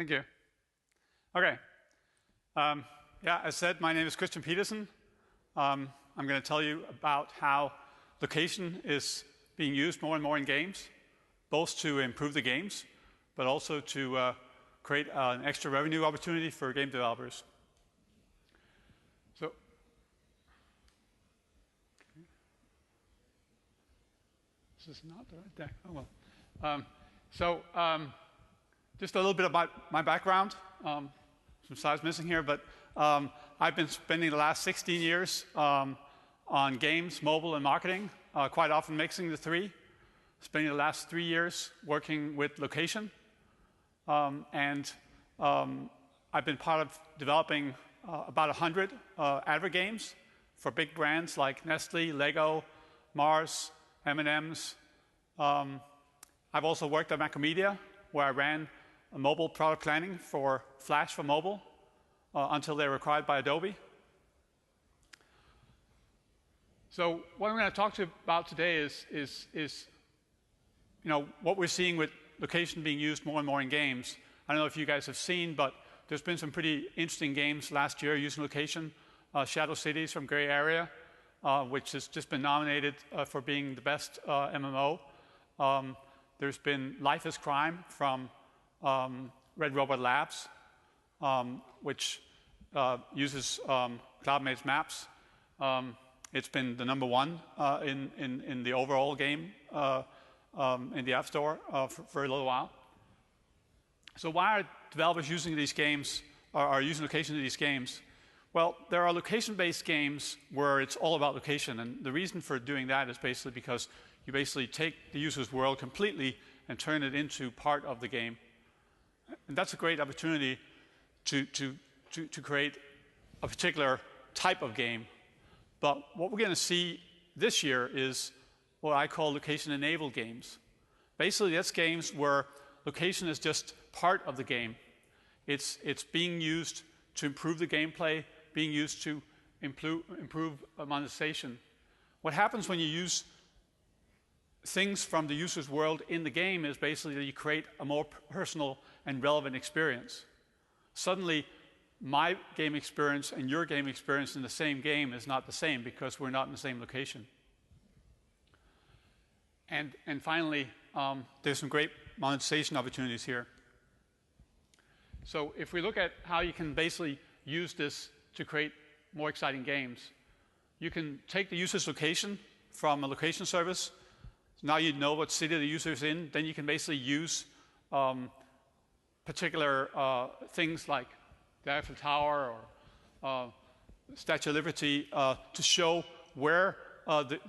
Thank you. Okay. Yeah, as said, my name is PETERSEN. I'm going to tell you about how location is being used more and more in games, both to improve the games, but also to create an extra revenue opportunity for game developers. So, this is not the right deck. Oh well. Just a little bit about my background. Some slides missing here, but I've been spending the last 16 years on games, mobile, and marketing, quite often mixing the three. Spending the last 3 years working with location. I've been part of developing about 100 advert games for big brands like Nestle, Lego, Mars, M&M's. I've also worked at Macromedia, where I ran a mobile product planning for Flash for mobile until they were acquired by Adobe. So what I'm going to talk to you about today is what we're seeing with location being used more and more in games. I don't know if you guys have seen, but there's been some pretty interesting games last year using location. Shadow Cities from Gray Area, which has just been nominated for being the best MMO. There's been Life is Crime from Red Robot Labs, which uses cloud-based maps. It's been the #1 in the overall game in the App Store for a little while. So why are developers using these games, or are using location in these games? Well, there are location-based games where it's all about location, and the reason for doing that is basically because you basically take the user's world completely and turn it into part of the game. And that's a great opportunity to create a particular type of game. But what we're going to see this year is what I call location-enabled games. Basically, that's games where location is just part of the game. It's being used to improve the gameplay, being used to improve monetization. What happens when you use things from the user's world in the game is basically that you create a more personal and relevant experience. Suddenly, my game experience and your game experience in the same game is not the same because we're not in the same location. And finally, there's some great monetization opportunities here. So if we look at how you can basically use this to create more exciting games, you can take the user's location from a location service. Now you know what city the user is in. Then you can basically use particular things like the Eiffel Tower or Statue of Liberty to show where the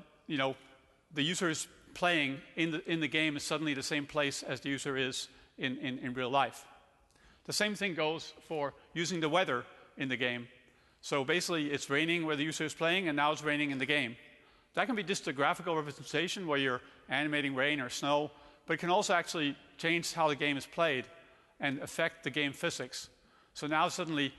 user is playing in the game is suddenly the same place as the user is in real life. The same thing goes for using the weather in the game. So basically, it's raining where the user is playing, and now it's raining in the game. That can be just a graphical representation where you're animating rain or snow, but it can also actually change how the game is played and affect the game physics. So now suddenly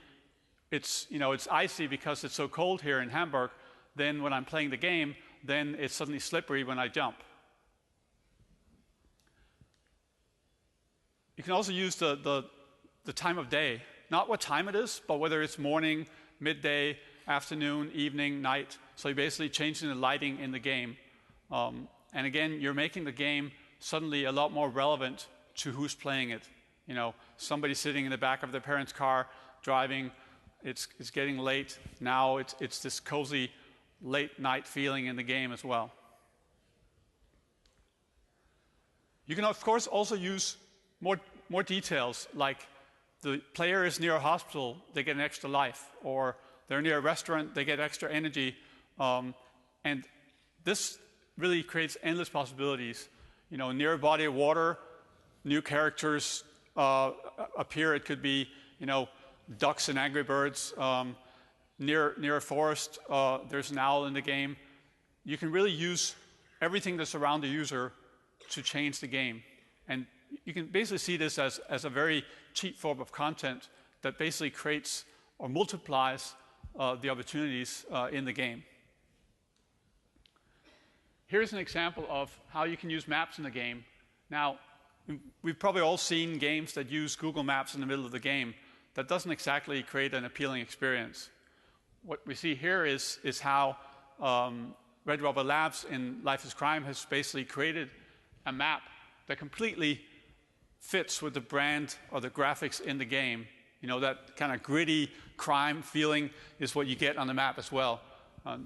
it's icy because it's so cold here in Hamburg. Then when I'm playing the game, then it's suddenly slippery when I jump. You can also use the time of day, not what time it is, but whether it's morning, midday, afternoon, evening, night. So you're basically changing the lighting in the game. And again, you're making the game suddenly a lot more relevant to who's playing it. Somebody sitting in the back of their parents' car driving, it's getting late. Now it's this cozy late night feeling in the game as well. You can of course also use more details, like the player is near a hospital, they get an extra life, or they're near a restaurant, they get extra energy. And this really creates endless possibilities. Near a body of water, new characters appear. It could be, ducks and angry birds. Near a forest, there's an owl in the game. You can really use everything that's around the user to change the game. And you can basically see this as a very cheap form of content that basically creates or multiplies the opportunities in the game. Here's an example of how you can use maps in the game. Now, We've probably all seen games that use Google Maps in the middle of the game. That doesn't exactly create an appealing experience. What we see here is how Red Robber Labs in Life is Crime has basically created a map that completely fits with the brand or the graphics in the game. You know, that kind of gritty crime feeling is what you get on the map as well.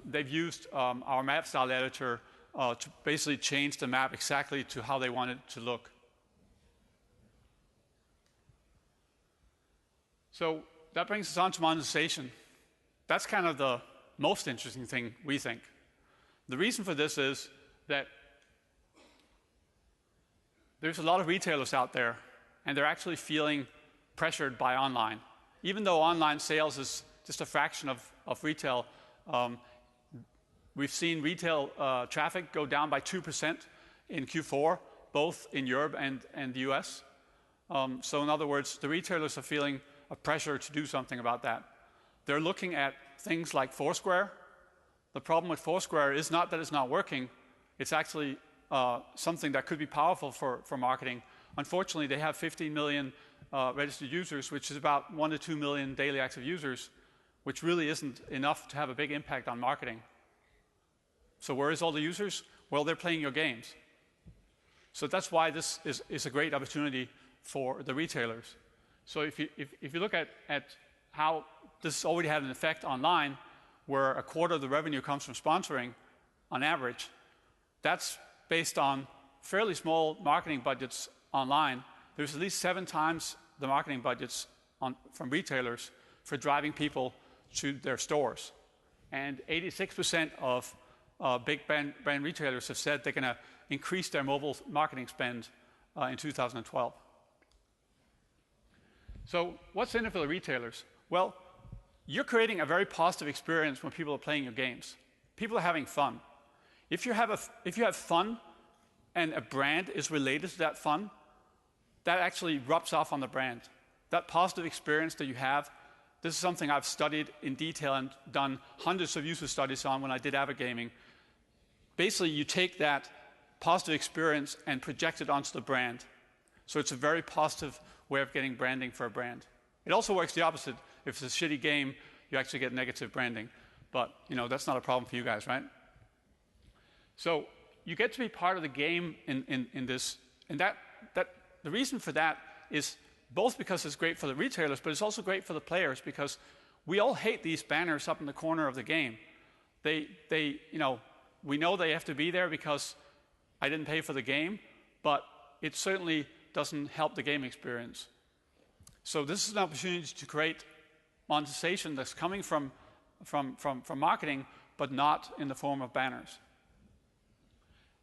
They've used our map style editor to basically change the map exactly to how they want it to look. So that brings us on to monetization. That's kind of the most interesting thing, we think. The reason for this is that there's a lot of retailers out there, and they're actually feeling pressured by online. Even though online sales is just a fraction of retail, we've seen retail traffic go down by 2% in Q4, both in Europe and the US. So in other words, the retailers are feeling a pressure to do something about that. They're looking at things like Foursquare. The problem with Foursquare is not that it's not working, it's actually something that could be powerful for marketing. Unfortunately, they have 15 million registered users, which is about 1 to 2 million daily active users, which really isn't enough to have a big impact on marketing. So where is all the users? Well, they're playing your games. So that's why this is a great opportunity for the retailers. So if you look at how this already had an effect online, where a quarter of the revenue comes from sponsoring on average, that's based on fairly small marketing budgets online. There's at least 7 times the marketing budgets from retailers for driving people to their stores. And 86% of big brand retailers have said they're going to increase their mobile marketing spend in 2012. So what's in it for the retailers? Well, you're creating a very positive experience when people are playing your games. People are having fun. If you have fun and a brand is related to that fun, that actually rubs off on the brand. That positive experience that you have, this is something I've studied in detail and done hundreds of user studies on when I did Avid Gaming. Basically, you take that positive experience and project it onto the brand. So it's a very positive way of getting branding for a brand. It also works the opposite. If it's a shitty game, you actually get negative branding. But, you know, that's not a problem for you guys, right? So you get to be part of the game in this. And the reason for that is both because it's great for the retailers, but it's also great for the players, because we all hate these banners up in the corner of the game. We know they have to be there because I didn't pay for the game, but it certainly doesn't help the game experience. So this is an opportunity to create monetization that's coming from marketing, but not in the form of banners.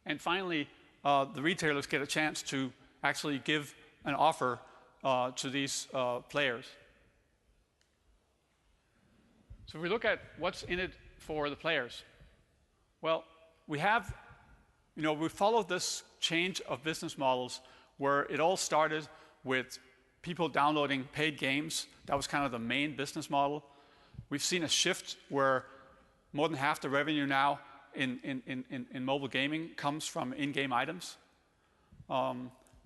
And finally, the retailers get a chance to actually give an offer to these players. So if we look at what's in it for the players, well, we followed this change of business models where it all started with people downloading paid games. That was kind of the main business model. We've seen a shift where more than half the revenue now in mobile gaming comes from in-game items.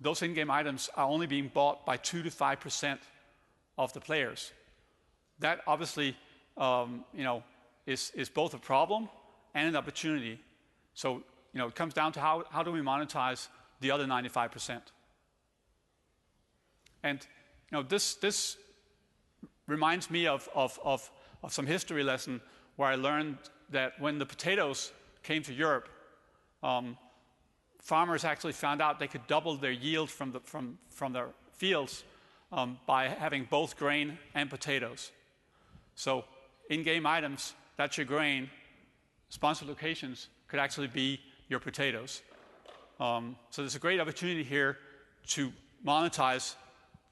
Those in-game items are only being bought by 2 to 5% of the players. That obviously is both a problem and an opportunity. So it comes down to how do we monetize the other 95%? And this reminds me of some history lesson where I learned that when the potatoes came to Europe, farmers actually found out they could double their yield from their fields by having both grain and potatoes. So in-game items, that's your grain. Sponsored locations could actually be your potatoes. So there's a great opportunity here to monetize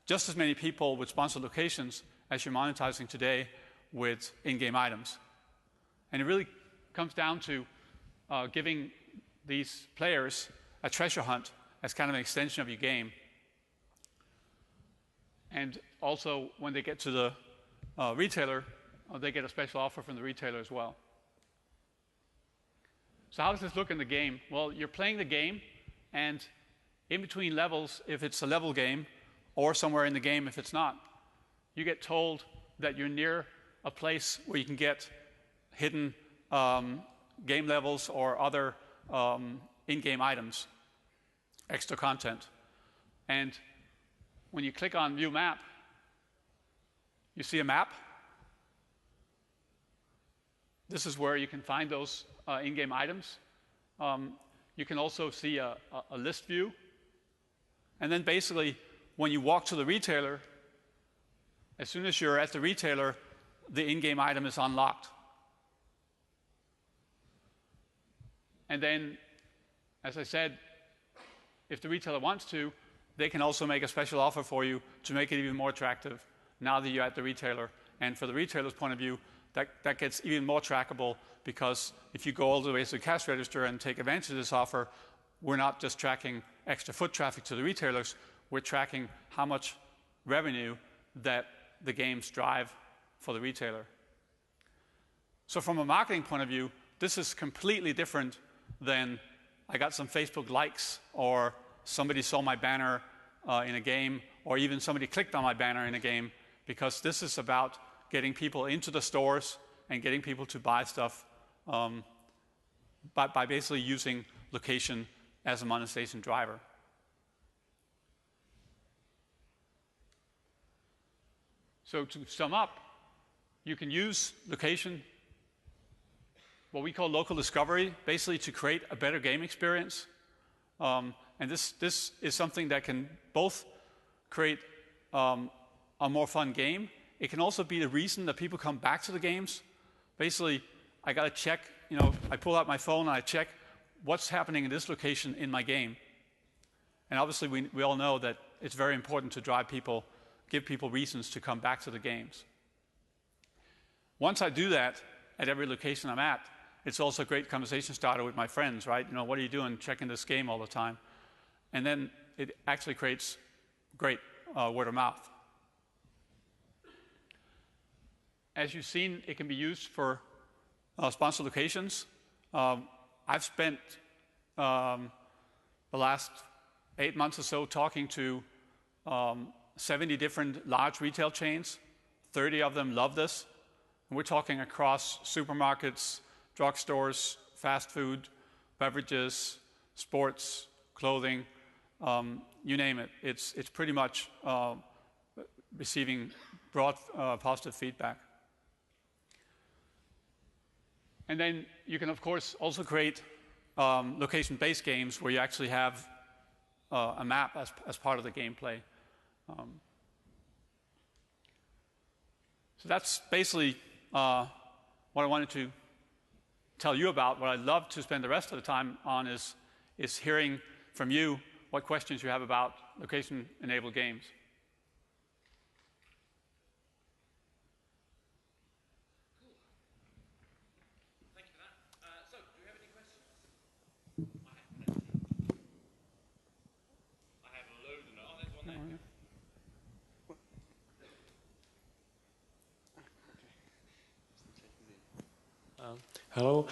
just as many people with sponsored locations as you're monetizing today with in-game items. And it really comes down to giving these players a treasure hunt as kind of an extension of your game. And also, when they get to the retailer, they get a special offer from the retailer as well. So how does this look in the game? Well, you're playing the game, and in between levels if it's a level game, or somewhere in the game if it's not. You get told that you're near a place where you can get hidden game levels or other in-game items, extra content. And when you click on View Map, you see a map. This is where you can find those in-game items. You can also see a list view. And then basically, when you walk to the retailer, as soon as you're at the retailer, the in-game item is unlocked. And then, as I said, if the retailer wants to, they can also make a special offer for you to make it even more attractive now that you're at the retailer. And for the retailer's point of view, that gets even more trackable, because if you go all the way to the cash register and take advantage of this offer, we're not just tracking extra foot traffic to the retailers, we're tracking how much revenue that the games drive for the retailer. So from a marketing point of view, this is completely different than I got some Facebook likes, or somebody saw my banner in a game, or even somebody clicked on my banner in a game, because this is about getting people into the stores and getting people to buy stuff by basically using location as a monetization driver. So to sum up, you can use location, what we call local discovery, basically to create a better game experience. And this is something that can both create a more fun game. It can also be the reason that people come back to the games. Basically, I got to check, I pull out my phone and I check what's happening in this location in my game. And obviously, we all know that it's very important to give people reasons to come back to the games. Once I do that at every location I'm at, it's also a great conversation starter with my friends, right? What are you doing checking this game all the time? And then it actually creates great word of mouth. As you've seen, it can be used for sponsored locations. I've spent the last 8 months or so talking to 70 different large retail chains. 30 of them love this. And we're talking across supermarkets, drugstores, fast food, beverages, sports, clothing, you name it. It's pretty much receiving broad positive feedback. And then you can, of course, also create location-based games where you actually have a map as part of the gameplay. So that's basically what I wanted to tell you about. What I'd love to spend the rest of the time on is hearing from you what questions you have about location-enabled games. Hello,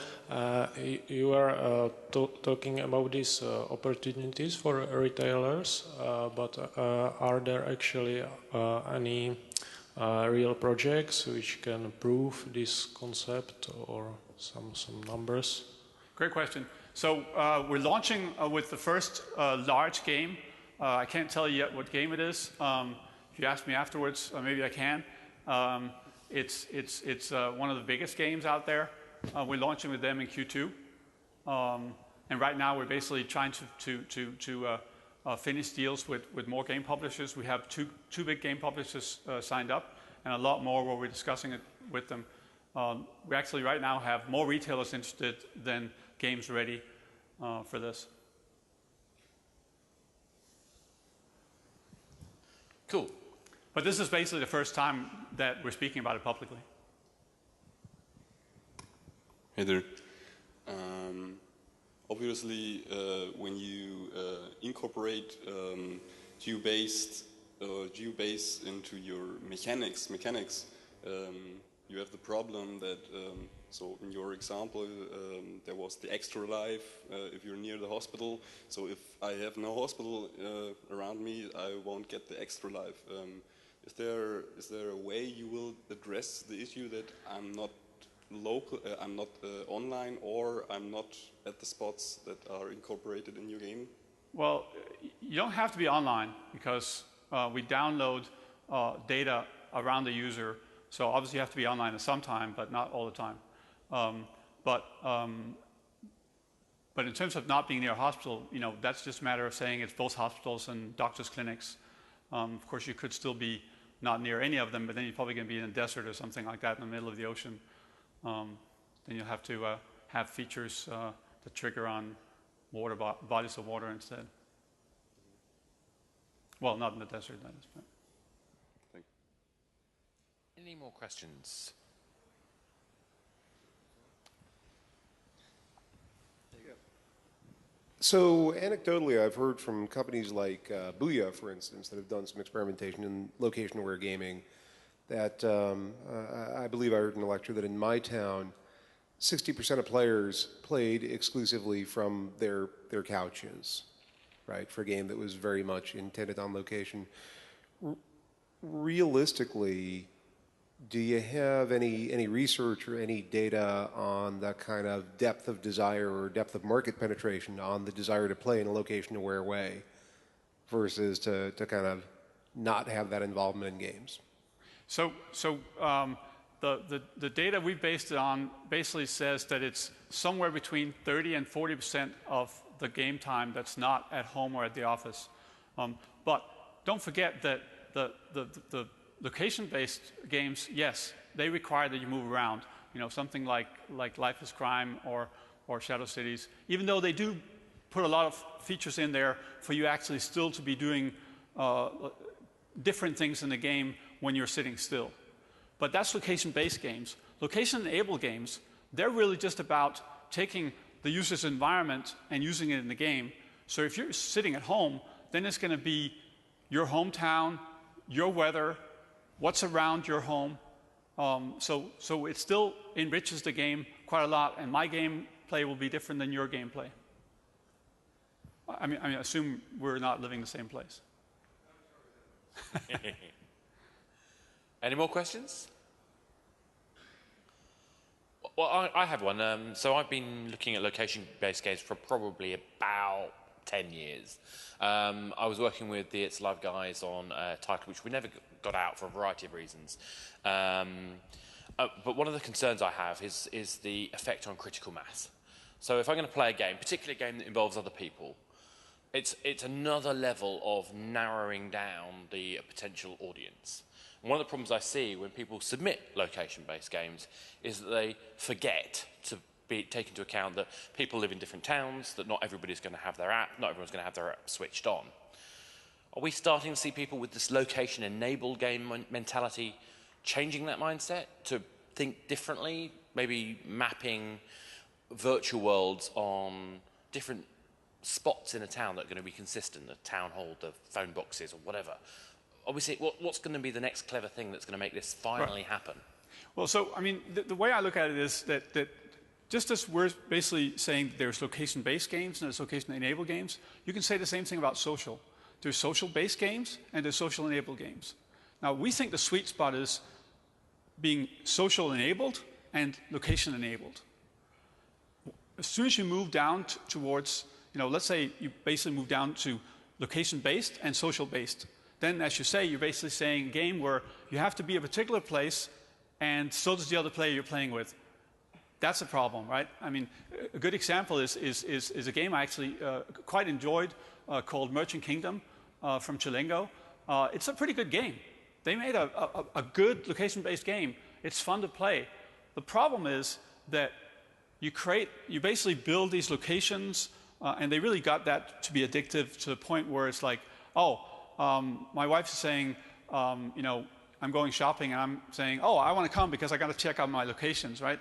you are talking about these opportunities for retailers, but are there actually any real projects which can prove this concept, or some numbers? Great question. So we're launching with the first large game. I can't tell you yet what game it is. If you ask me afterwards, maybe I can. It's one of the biggest games out there. We're launching with them in Q2, and right now we're basically trying to finish deals with more game publishers. We have two big game publishers signed up, and a lot more where we're discussing it with them. We actually right now have more retailers interested than games ready for this. Cool. But this is basically the first time that we're speaking about it publicly. Hey there. Obviously, when you incorporate geo-base into your mechanics, you have the problem that, so in your example, there was the extra life if you're near the hospital. So if I have no hospital around me, I won't get the extra life. Is there a way you will address the issue that I'm not local, I'm not online, or I'm not at the spots that are incorporated in your game? Well, you don't have to be online because we download data around the user. So obviously you have to be online at some time, but not all the time. But in terms of not being near a hospital, that's just a matter of saying it's both hospitals and doctors' clinics. Of course, you could still be not near any of them, but then you're probably going to be in a desert or something like that in the middle of the ocean. Then you'll have to have features that trigger on water bodies of water instead. Well, not in the desert, that is. But. Thank you. Any more questions? So anecdotally, I've heard from companies like Booyah, for instance, that have done some experimentation in location-aware gaming, that I believe I heard in a lecture that in my town, 60% of players played exclusively from their couches, right, for a game that was very much intended on location. Realistically, do you have any research or any data on the kind of depth of desire or depth of market penetration on the desire to play in a location-aware way versus to kind of not have that involvement in games? So the data we based it on basically says that it's somewhere between 30 and 40% of the game time that's not at home or at the office. But don't forget that the location-based games, yes, they require that you move around. Something like Life is Crime or Shadow Cities, even though they do put a lot of features in there for you actually still to be doing different things in the game when you're sitting still. But that's location-based games. Location-enabled games, they're really just about taking the user's environment and using it in the game. So if you're sitting at home, then it's going to be your hometown, your weather, what's around your home. So it still enriches the game quite a lot, and my gameplay will be different than your gameplay. I mean, assume we're not living in the same place. Any more questions? Well, I have one. So I've been looking at location-based games for probably about 10 years. I was working with the It's Live guys on a title which we never got out for a variety of reasons. But one of the concerns I have is the effect on critical mass. So if I'm going to play a game, particularly a game that involves other people, it's another level of narrowing down the potential audience. And one of the problems I see when people submit location-based games is that they forget to take into account that people live in different towns, that not everybody's going to have their app, not everyone's going to have their app switched on. Are we starting to see people with this location-enabled game mentality changing that mindset to think differently, maybe mapping virtual worlds on different spots in a town that are going to be consistent, the town hall, the phone boxes, or whatever? Obviously, what's going to be the next clever thing that's going to make this finally happen? Well, so, I mean, the way I look at it is that just as we're basically saying there's location-based games and there's location-enabled games, you can say the same thing about social. There's social-based games and there's social-enabled games. Now, we think the sweet spot is being social-enabled and location-enabled. As soon as you move down towards, let's say you basically move down to location-based and social-based, then, as you say, you're basically saying a game where you have to be a particular place and so does the other player you're playing with. That's a problem, right? I mean, a good example is a game I actually quite enjoyed called Merchant Kingdom from Chilingo. It's a pretty good game. They made a good location-based game. It's fun to play. The problem is that you basically build these locations, and they really got that to be addictive to the point where it's like, my wife is saying, I'm going shopping, and I'm saying, I want to come because I got to check out my locations, right?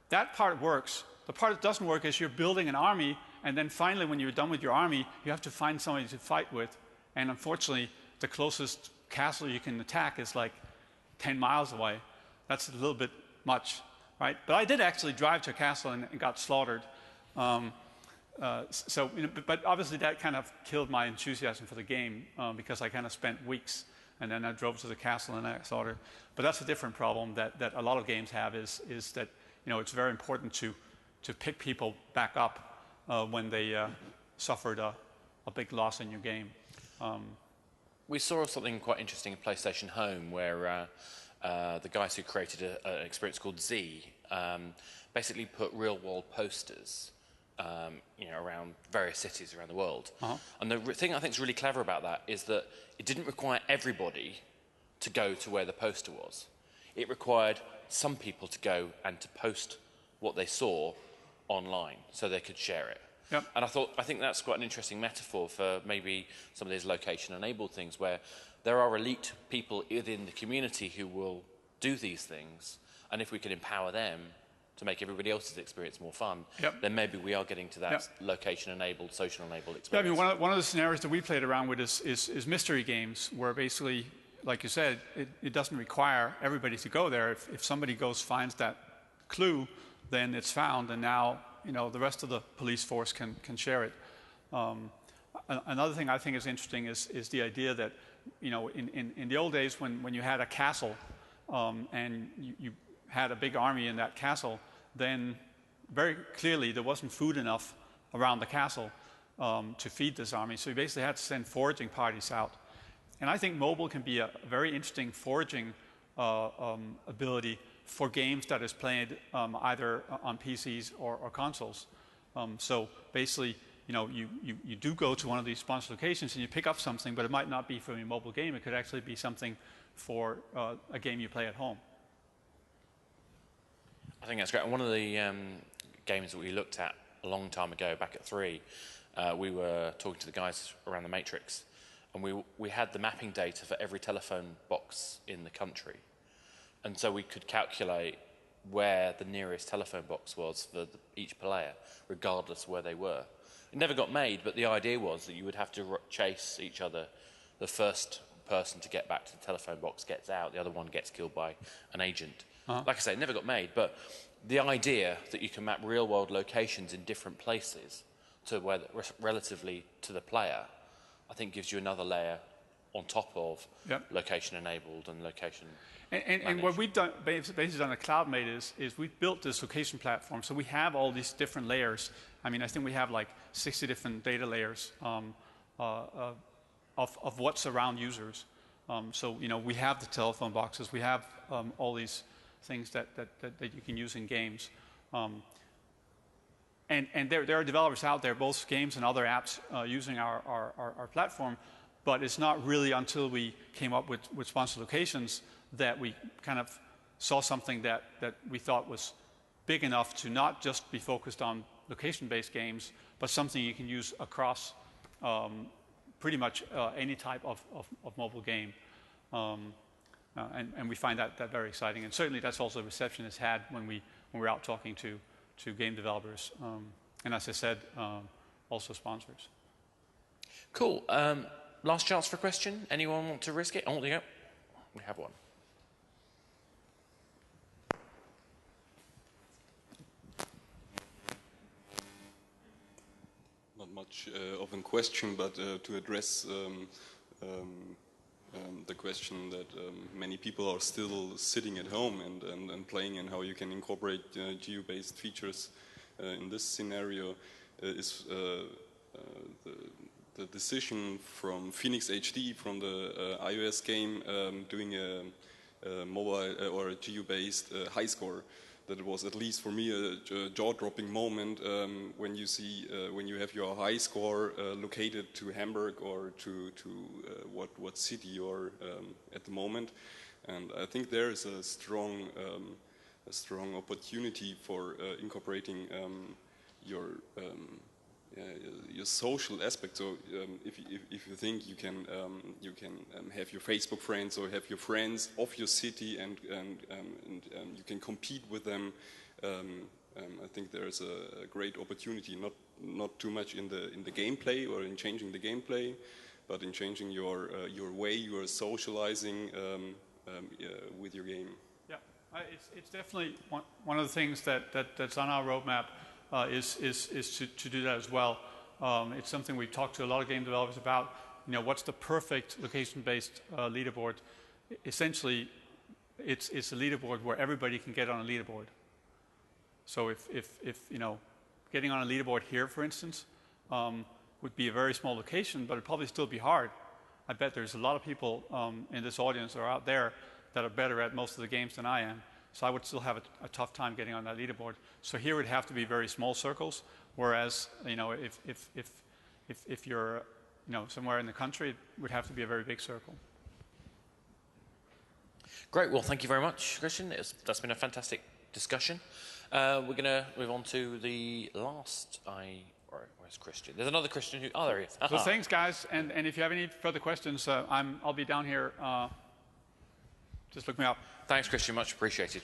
That part works. The part that doesn't work is you're building an army, and then finally, when you're done with your army, you have to find somebody to fight with. And unfortunately, the closest castle you can attack is like 10 miles away. That's a little bit much, right? But I did actually drive to a castle and got slaughtered. So, but obviously that kind of killed my enthusiasm for the game because I kind of spent weeks and then I drove to the castle and I got slaughtered. But that's a different problem that a lot of games have is that it's very important to pick people back up when they suffered a big loss in your game. We saw something quite interesting in PlayStation Home where the guys who created an experience called Z basically put real-world posters around various cities around the world. And the thing I think is really clever about that is that it didn't require everybody to go to where the poster was. It required some people to go and to post what they saw online so they could share it. Yep. And I think that's quite an interesting metaphor for maybe some of these location-enabled things where there are elite people within the community who will do these things, and if we can empower them to make everybody else's experience more fun, yep. then maybe we are getting to that yep. location-enabled, social-enabled experience. Yeah, I mean, one of the scenarios that we played around with is mystery games, where basically, like you said, it doesn't require everybody to go there. If somebody finds that clue, then it's found, and now the rest of the police force can share it. Another thing I think is interesting is the idea that in the old days when you had a castle and you had a big army in that castle, then very clearly there wasn't food enough around the castle to feed this army. So you basically had to send foraging parties out. And I think mobile can be a very interesting foraging ability for games that is played either on PCs or consoles. So basically, you do go to one of these sponsored locations and you pick up something, but it might not be for your mobile game. It could actually be something for a game you play at home. I think that's great. And one of the games that we looked at a long time ago, back at 3, we were talking to the guys around the Matrix, and we had the mapping data for every telephone box in the country. And so we could calculate where the nearest telephone box was for each player, regardless of where they were. It never got made, but the idea was that you would have to chase each other. The first person to get back to the telephone box gets out, the other one gets killed by an agent. Like I say, it never got made, but the idea that you can map real-world locations in different places to where relatively to the player, I think gives you another layer on top of yep. location-enabled and location and what we've done, basically on a cloud-made, is we've built this location platform. So we have all these different layers. I mean, I think we have like 60 different data layers of what's around users. So we have the telephone boxes. We have all these things that you can use in games. And there are developers out there, both games and other apps, using our platform. But it's not really until we came up with sponsored locations that we kind of saw something that we thought was big enough to not just be focused on location-based games, but something you can use across pretty much any type of mobile game. And we find that very exciting. And certainly that's also the reception it's had when we're out talking to game developers. And as I said, also sponsors. Cool. Last chance for a question. Anyone want to risk it? Oh, there you go. We have one. Not much of a question, but to address the question that many people are still sitting at home and playing, and how you can incorporate geo-based features in this scenario is the decision from Phoenix HD, from the iOS game, doing a mobile or a geo-based high score. That it was, at least for me, a jaw-dropping moment when you see when you have your high score located to Hamburg or to what city you're at the moment, and I think there is a strong opportunity for incorporating your social aspect. So if you think you can have your Facebook friends or have your friends of your city and you can compete with them, I think there is a great opportunity. Not too much in the gameplay or in changing the gameplay, but in changing your way you are socializing with your game. Yeah, It's definitely one of the things that's on our roadmap is to do that as well. It's something we've talked to a lot of game developers about. You know, what's the perfect location-based leaderboard? Essentially, it's a leaderboard where everybody can get on a leaderboard. So if you know, getting on a leaderboard here, for instance, would be a very small location, but it'd probably still be hard. I bet there's a lot of people in this audience or out there that are better at most of the games than I am. So I would still have a tough time getting on that leaderboard. So here would have to be very small circles, whereas you know if you're you know somewhere in the country, it would have to be a very big circle. Great. Well, thank you very much, Christian. That's been a fantastic discussion. We're going to move on to the last. Where's Christian? There's another Christian who. Oh, there he is. So thanks, guys. And if you have any further questions, I'll be down here. Just look me up. Thanks, Christian. Much appreciated.